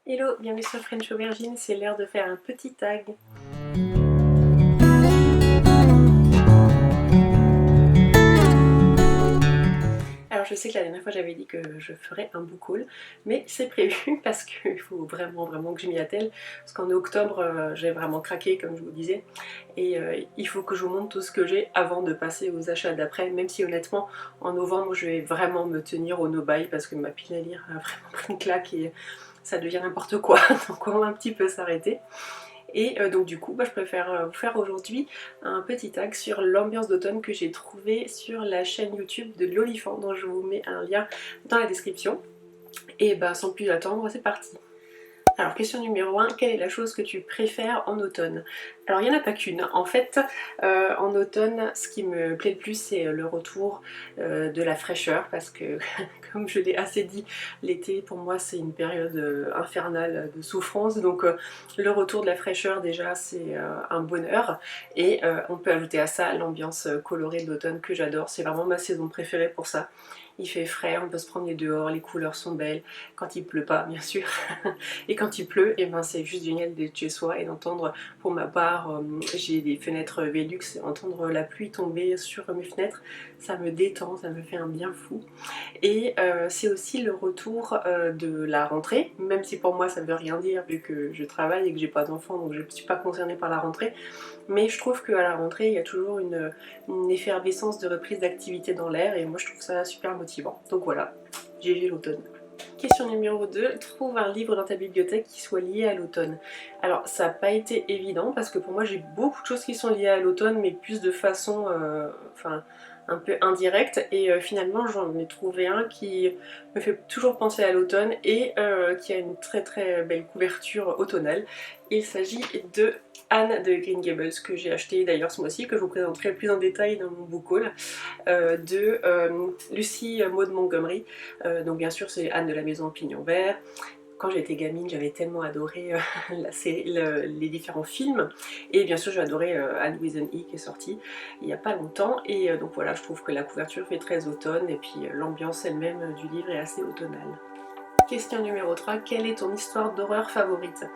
Hello, bienvenue sur French Aubergine, c'est l'heure de faire un petit tag. Alors je sais que la dernière fois j'avais dit que je ferais un book haul, mais c'est prévu parce qu'il faut vraiment que je m'y attelle, parce qu'en octobre j'ai vraiment craqué comme je vous disais, et il faut que je vous montre tout ce que j'ai avant de passer aux achats d'après, même si honnêtement en novembre je vais vraiment me tenir au no-buy parce que ma pile à lire a vraiment pris une claque et ça devient n'importe quoi, donc on va un petit peu s'arrêter. Et donc du coup, je préfère vous faire aujourd'hui un petit tag sur l'ambiance d'automne que j'ai trouvé sur la chaîne YouTube de l'Olifant, dont je vous mets un lien dans la description. Et sans plus attendre, c'est parti. Alors question numéro 1, quelle est la chose que tu préfères en automne? Alors il n'y en a pas qu'une, en fait en automne ce qui me plaît le plus c'est le retour de la fraîcheur parce que comme je l'ai assez dit, l'été pour moi c'est une période infernale de souffrance, donc le retour de la fraîcheur déjà c'est un bonheur, et on peut ajouter à ça l'ambiance colorée de l'automne que j'adore, c'est vraiment ma saison préférée pour ça. Il fait frais, on peut se promener dehors, les couleurs sont belles, quand il pleut pas bien sûr. Et quand il pleut, et c'est juste génial d'être chez soi et d'entendre, pour ma part, j'ai des fenêtres Velux, et entendre la pluie tomber sur mes fenêtres, ça me détend, ça me fait un bien fou. Et c'est aussi le retour de la rentrée, même si pour moi ça ne veut rien dire vu que je travaille et que j'ai pas d'enfants, donc je ne suis pas concernée par la rentrée. Mais je trouve qu'à la rentrée, il y a toujours une effervescence de reprise d'activité dans l'air, et moi je trouve ça super motivant. Donc voilà, GG l'automne. Question numéro 2, trouve un livre dans ta bibliothèque qui soit lié à l'automne. Alors ça n'a pas été évident parce que pour moi j'ai beaucoup de choses qui sont liées à l'automne, mais plus de façon un peu indirecte, et finalement j'en ai trouvé un qui me fait toujours penser à l'automne et qui a une très belle couverture automnale. Il s'agit de Anne de Green Gables, que j'ai acheté d'ailleurs ce mois-ci, que je vous présenterai plus en détail dans mon book haul, de Lucy Maud Montgomery. Donc bien sûr c'est Anne de la Maison au Pignon Vert. Quand j'étais gamine, j'avais tellement adoré la série, les différents films, et bien sûr j'ai adoré Anne with an E qui est sortie il n'y a pas longtemps, et donc voilà, je trouve que la couverture fait très automne, et puis l'ambiance elle-même du livre est assez automnale. Question numéro 3, quelle est ton histoire d'horreur favorite?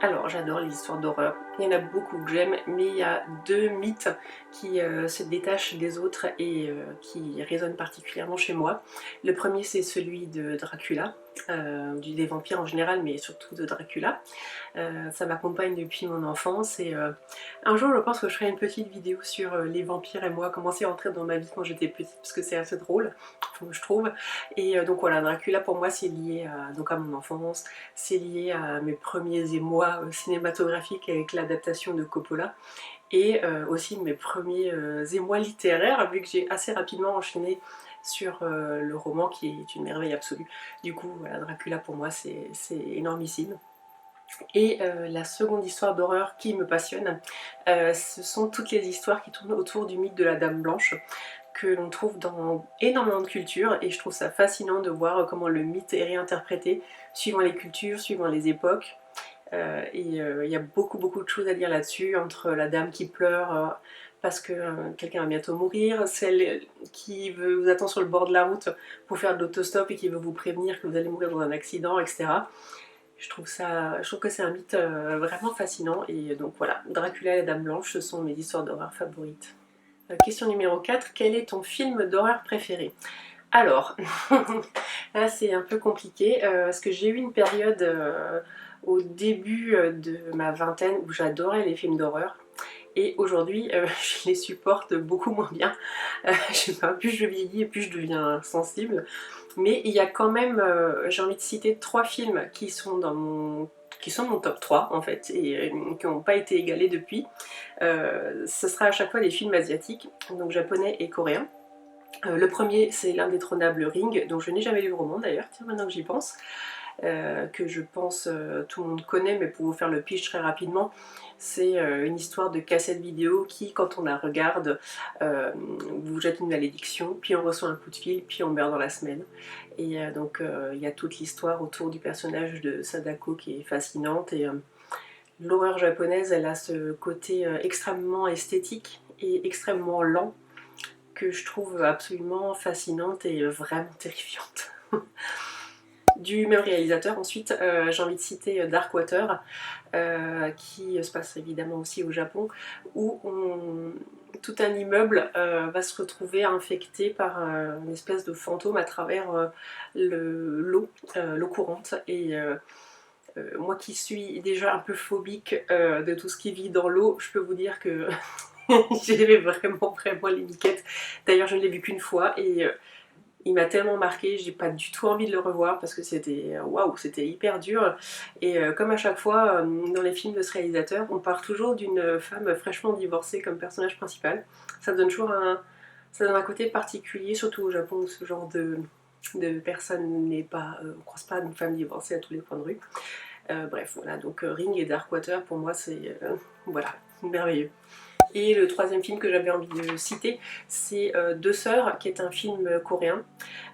Alors j'adore les histoires d'horreur, il y en a beaucoup que j'aime, mais il y a deux mythes qui se détachent des autres et qui résonnent particulièrement chez moi. Le premier c'est celui de Dracula, des vampires en général, mais surtout de Dracula. Ça m'accompagne depuis mon enfance, et un jour je pense que je ferai une petite vidéo sur les vampires et moi, comment c'est rentré dans ma vie quand j'étais petite, parce que c'est assez drôle, je trouve. Et donc voilà, Dracula pour moi c'est lié à mon enfance, c'est lié à mes premiers émois cinématographiques avec l'adaptation de Coppola, et aussi mes premiers émois littéraires, vu que j'ai assez rapidement enchaîné sur le roman qui est une merveille absolue. Du coup voilà, Dracula pour moi c'est énormissime. Et la seconde histoire d'horreur qui me passionne, ce sont toutes les histoires qui tournent autour du mythe de la Dame Blanche, que l'on trouve dans énormément de cultures, et je trouve ça fascinant de voir comment le mythe est réinterprété suivant les cultures, suivant les époques. Il y a beaucoup de choses à dire là-dessus, entre la dame qui pleure parce que quelqu'un va bientôt mourir, celle qui vous attend sur le bord de la route pour faire de l'autostop et qui veut vous prévenir que vous allez mourir dans un accident, etc. Je trouve que c'est un mythe vraiment fascinant, et donc voilà, Dracula et la Dame Blanche, ce sont mes histoires d'horreur favorites. Question numéro 4, quel est ton film d'horreur préféré? Alors, là c'est un peu compliqué, parce que j'ai eu une période au début de ma vingtaine où j'adorais les films d'horreur, et aujourd'hui je les supporte beaucoup moins bien. Je sais pas, plus je vieillis et plus je deviens sensible. Mais il y a quand même, j'ai envie de citer 3 films qui sont dans mon top 3 en fait, et qui n'ont pas été égalés depuis. Ce sera à chaque fois des films asiatiques, donc japonais et coréens. Le premier c'est l'indétrônable Ring, dont je n'ai jamais lu le roman d'ailleurs, tiens maintenant que j'y pense. Que je pense tout le monde connaît, mais pour vous faire le pitch très rapidement, c'est une histoire de cassette vidéo qui, quand on la regarde, vous jette une malédiction, puis on reçoit un coup de fil, puis on meurt dans la semaine. Et donc il y a toute l'histoire autour du personnage de Sadako qui est fascinante, et l'horreur japonaise elle a ce côté extrêmement esthétique et extrêmement lent que je trouve absolument fascinante et vraiment terrifiante. Du même réalisateur, ensuite j'ai envie de citer Darkwater, qui se passe évidemment aussi au Japon, où tout un immeuble va se retrouver infecté par une espèce de fantôme à travers l'eau courante. Et moi qui suis déjà un peu phobique de tout ce qui vit dans l'eau, je peux vous dire que j'avais vraiment les miquettes. D'ailleurs je ne l'ai vu qu'une fois et il m'a tellement marqué, j'ai pas du tout envie de le revoir parce que c'était waouh, c'était hyper dur. Et comme à chaque fois dans les films de ce réalisateur, on part toujours d'une femme fraîchement divorcée comme personnage principal. Ça donne toujours ça donne un côté particulier, surtout au Japon où ce genre de personne n'est pas, on croise pas une femme divorcée à tous les coins de rue. Bref, voilà, donc Ring et Darkwater pour moi c'est voilà, merveilleux. Et le troisième film que j'avais envie de citer, c'est Deux Sœurs, qui est un film coréen.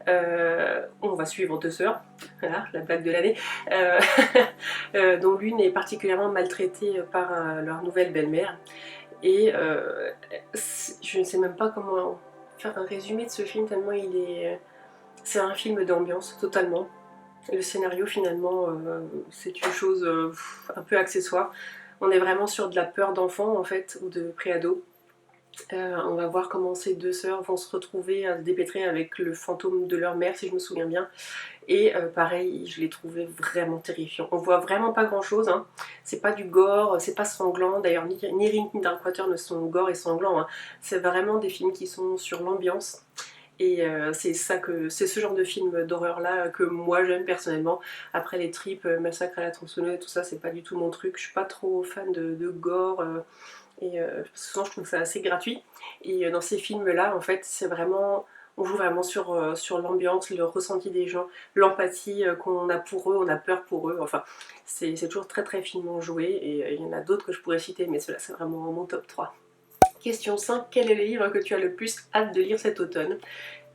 On va suivre deux sœurs, voilà, la blague de l'année, dont l'une est particulièrement maltraitée par leur nouvelle belle-mère. Et je ne sais même pas comment faire un résumé de ce film, tellement il est... C'est un film d'ambiance, totalement. Le scénario, finalement, c'est une chose un peu accessoire. On est vraiment sur de la peur d'enfant, en fait, ou de préado. On va voir comment ces deux sœurs vont se retrouver à se dépêtrer avec le fantôme de leur mère, si je me souviens bien. Et pareil, je l'ai trouvé vraiment terrifiant. On voit vraiment pas grand chose, hein. C'est pas du gore, c'est pas sanglant. D'ailleurs, ni Ring ni Darkwater ne sont gore et sanglants, hein. C'est vraiment des films qui sont sur l'ambiance. Et c'est ce genre de film d'horreur là que moi j'aime personnellement. Après les tripes, Massacre à la tronçonneuse, tout ça, c'est pas du tout mon truc. Je suis pas trop fan de gore. Et souvent je trouve ça assez gratuit. Et dans ces films-là, en fait, c'est vraiment... On joue vraiment sur l'ambiance, le ressenti des gens, l'empathie qu'on a pour eux, on a peur pour eux. Enfin, c'est toujours très finement joué. Et il y en a d'autres que je pourrais citer, mais ceux-là, c'est vraiment mon top 3. Question 5. Quel est le livre que tu as le plus hâte de lire cet automne?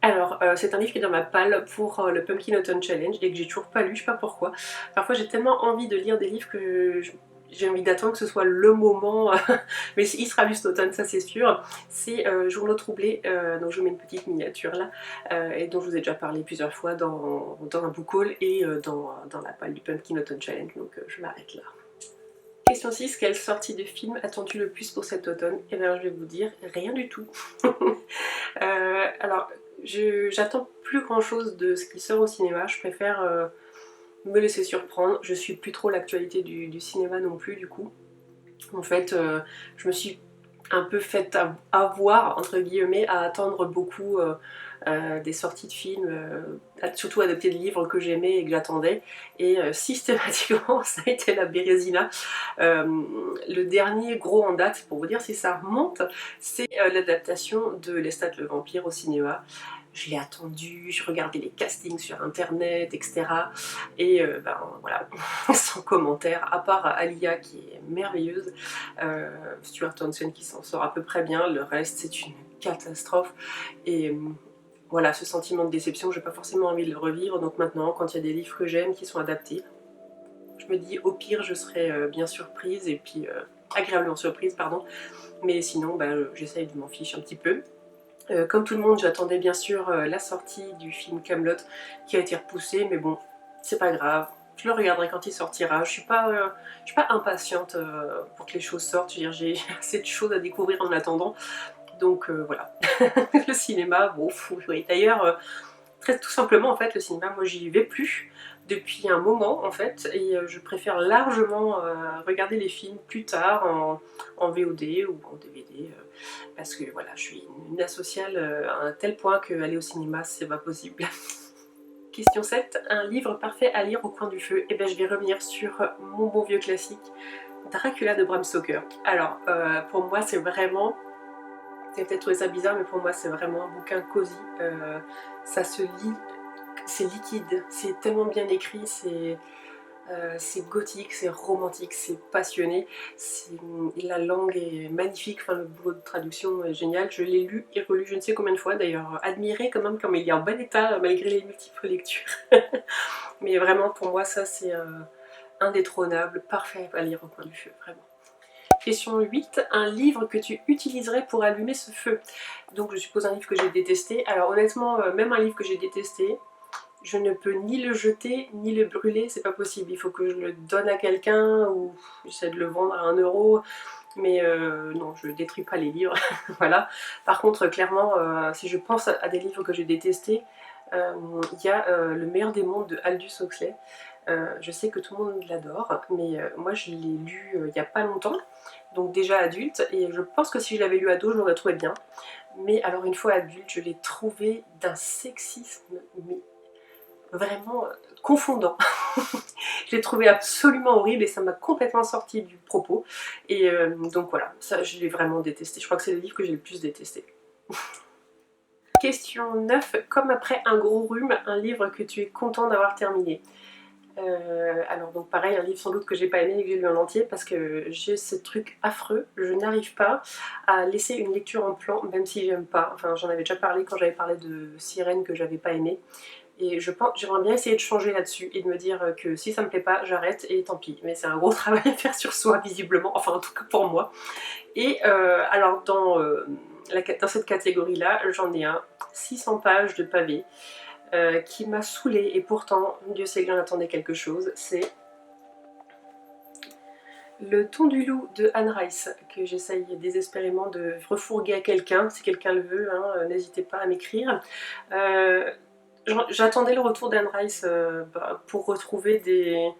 Alors, c'est un livre qui est dans ma palle pour le Pumpkin Autumn Challenge et que j'ai toujours pas lu, je sais pas pourquoi. Parfois j'ai tellement envie de lire des livres que j'ai envie d'attendre que ce soit le moment, mais il sera lu cet automne, ça c'est sûr. C'est Journaux troublés, donc je vous mets une petite miniature là, et dont je vous ai déjà parlé plusieurs fois dans un book haul et dans la palle du Pumpkin Autumn Challenge, donc je m'arrête là. Question 6. Quelle sortie de film attends-tu le plus pour cet automne? Et bien je vais vous dire, rien du tout. Alors, j'attends plus grand chose de ce qui sort au cinéma, je préfère me laisser surprendre. Je suis plus trop l'actualité du cinéma non plus du coup. En fait, je me suis un peu faite avoir, entre guillemets, à attendre beaucoup des sorties de films, surtout adaptés de livres que j'aimais et que j'attendais. Et systématiquement, ça a été la Bérésina. Le dernier gros en date, pour vous dire si ça remonte, c'est l'adaptation de Lestat le vampire au cinéma. Je l'ai attendu, je regardais les castings sur internet, etc. Et ben voilà, sans commentaire, à part Alia qui est merveilleuse, Stuart Townsend qui s'en sort à peu près bien, le reste c'est une catastrophe. Et voilà, ce sentiment de déception, j'ai pas forcément envie de le revivre, donc maintenant quand il y a des livres que j'aime qui sont adaptés, je me dis au pire je serai bien surprise et puis agréablement surprise, pardon, mais sinon bah, j'essaye de m'en fiche un petit peu. Comme tout le monde, j'attendais bien sûr la sortie du film Kaamelott qui a été repoussé, mais bon, c'est pas grave. Je le regarderai quand il sortira. Je suis pas impatiente pour que les choses sortent. Je veux dire, j'ai assez de choses à découvrir en attendant. Donc voilà. Le cinéma, bon, oui. D'ailleurs, tout simplement, en fait, le cinéma, moi, j'y vais plus depuis un moment, en fait, et je préfère largement regarder les films plus tard en VOD ou en DVD, parce que voilà, je suis une asociale à un tel point qu'aller au cinéma, c'est pas possible. Question 7. Un livre parfait à lire au coin du feu. Et bien, je vais revenir sur mon bon vieux classique, Dracula de Bram Stoker. Alors, pour moi, c'est vraiment... Vous allez peut-être trouver ça bizarre, mais pour moi, c'est vraiment un bouquin cosy. Ça se lit, c'est liquide, c'est tellement bien écrit, c'est gothique, c'est romantique, c'est passionné, la langue est magnifique, enfin, le boulot de traduction est génial. Je l'ai lu et relu je ne sais combien de fois, d'ailleurs admiré quand même comme il est en bon état malgré les multiples lectures. Mais vraiment pour moi ça c'est indétrônable, parfait à lire au coin du feu, vraiment. Question 8. Un livre que tu utiliserais pour allumer ce feu. Donc je suppose un livre que j'ai détesté. Alors honnêtement, même un livre que j'ai détesté, je ne peux ni le jeter ni le brûler, c'est pas possible. Il faut que je le donne à quelqu'un ou j'essaie de le vendre à 1 €. Mais non, je détruis pas les livres, voilà. Par contre, clairement, si je pense à des livres que j'ai détestés, il y a Le meilleur des mondes de Aldous Huxley. Je sais que tout le monde l'adore, mais moi je l'ai lu il n'y a pas longtemps, donc déjà adulte, et je pense que si je l'avais lu ado, je l'aurais trouvé bien. Mais alors une fois adulte, je l'ai trouvé d'un sexisme, mais vraiment confondant. Je l'ai trouvé absolument horrible et ça m'a complètement sorti du propos. Et donc voilà, ça je l'ai vraiment détesté. Je crois que c'est le livre que j'ai le plus détesté. Question 9. Comme après un gros rhume, un livre que tu es content d'avoir terminé. Alors donc pareil, un livre sans doute que j'ai pas aimé et que j'ai lu en entier parce que j'ai ce truc affreux, je n'arrive pas à laisser une lecture en plan même si j'aime pas. Enfin j'en avais déjà parlé quand j'avais parlé de Sirène que j'avais pas aimé. Et je pense, j'aimerais bien essayer de changer là-dessus et de me dire que si ça me plaît pas, j'arrête et tant pis. Mais c'est un gros travail à faire sur soi, visiblement, enfin en tout cas pour moi. Et alors dans cette catégorie-là, j'en ai un 600 pages de pavé qui m'a saoulée et pourtant, Dieu sait que j'en attendais quelque chose. C'est Le Ton du Loup de Anne Rice, que j'essaye désespérément de refourguer à quelqu'un. Si quelqu'un le veut, hein, n'hésitez pas à m'écrire. J'attendais le retour d'Anne Rice pour retrouver des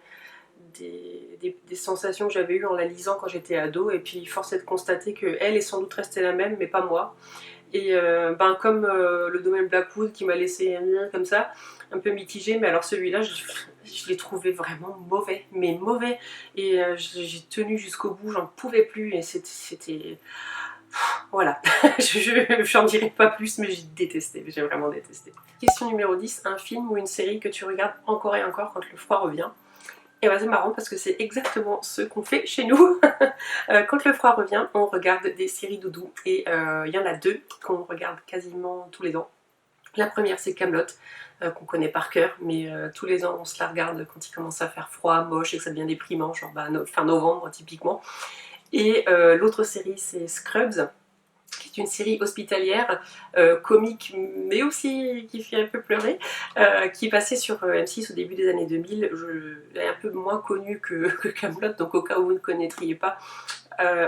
sensations que j'avais eues en la lisant quand j'étais ado, et puis force est de constater qu'elle est sans doute restée la même, mais pas moi. Et comme le domaine Blackwood qui m'a laissé comme ça, un peu mitigé, mais alors celui-là, je l'ai trouvé vraiment mauvais, mais mauvais. Et j'ai tenu jusqu'au bout, j'en pouvais plus, et c'était... Voilà, j'en dirai pas plus, mais j'ai détesté, j'ai vraiment détesté. Question numéro 10, un film ou une série que tu regardes encore et encore quand le froid revient. Et bah c'est marrant parce que c'est exactement ce qu'on fait chez nous. Quand le froid revient, on regarde des séries doudou, et il y en a 2 qu'on regarde quasiment tous les ans. La première c'est Kaamelott, qu'on connaît par cœur, mais tous les ans on se la regarde quand il commence à faire froid, moche et que ça devient déprimant, genre fin novembre typiquement. Et l'autre série c'est Scrubs, qui est une série hospitalière, comique, mais aussi qui fait un peu pleurer, qui passait sur M6 au début des années 2000. Elle est un peu moins connue que Kaamelott, donc au cas où vous ne connaîtriez pas.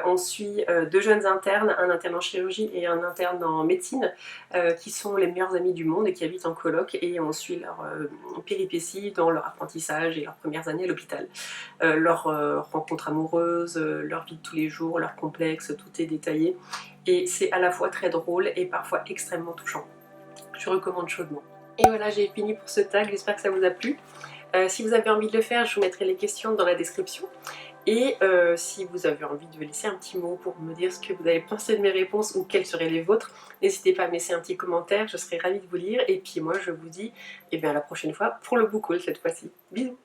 On suit 2 jeunes internes, un interne en chirurgie et un interne en médecine, qui sont les meilleurs amis du monde et qui habitent en coloc, et on suit leur péripéties dans leur apprentissage et leurs premières années à l'hôpital. Leurs rencontres amoureuses, leur vie de tous les jours, leurs complexes, tout est détaillé. Et c'est à la fois très drôle et parfois extrêmement touchant. Je recommande chaudement. Et voilà, j'ai fini pour ce tag, j'espère que ça vous a plu. Si vous avez envie de le faire, je vous mettrai les questions dans la description. Et si vous avez envie de laisser un petit mot pour me dire ce que vous avez pensé de mes réponses ou quelles seraient les vôtres, n'hésitez pas à me laisser un petit commentaire, je serai ravie de vous lire. Et puis moi je vous dis à la prochaine fois pour le book haul cette fois-ci. Bisous!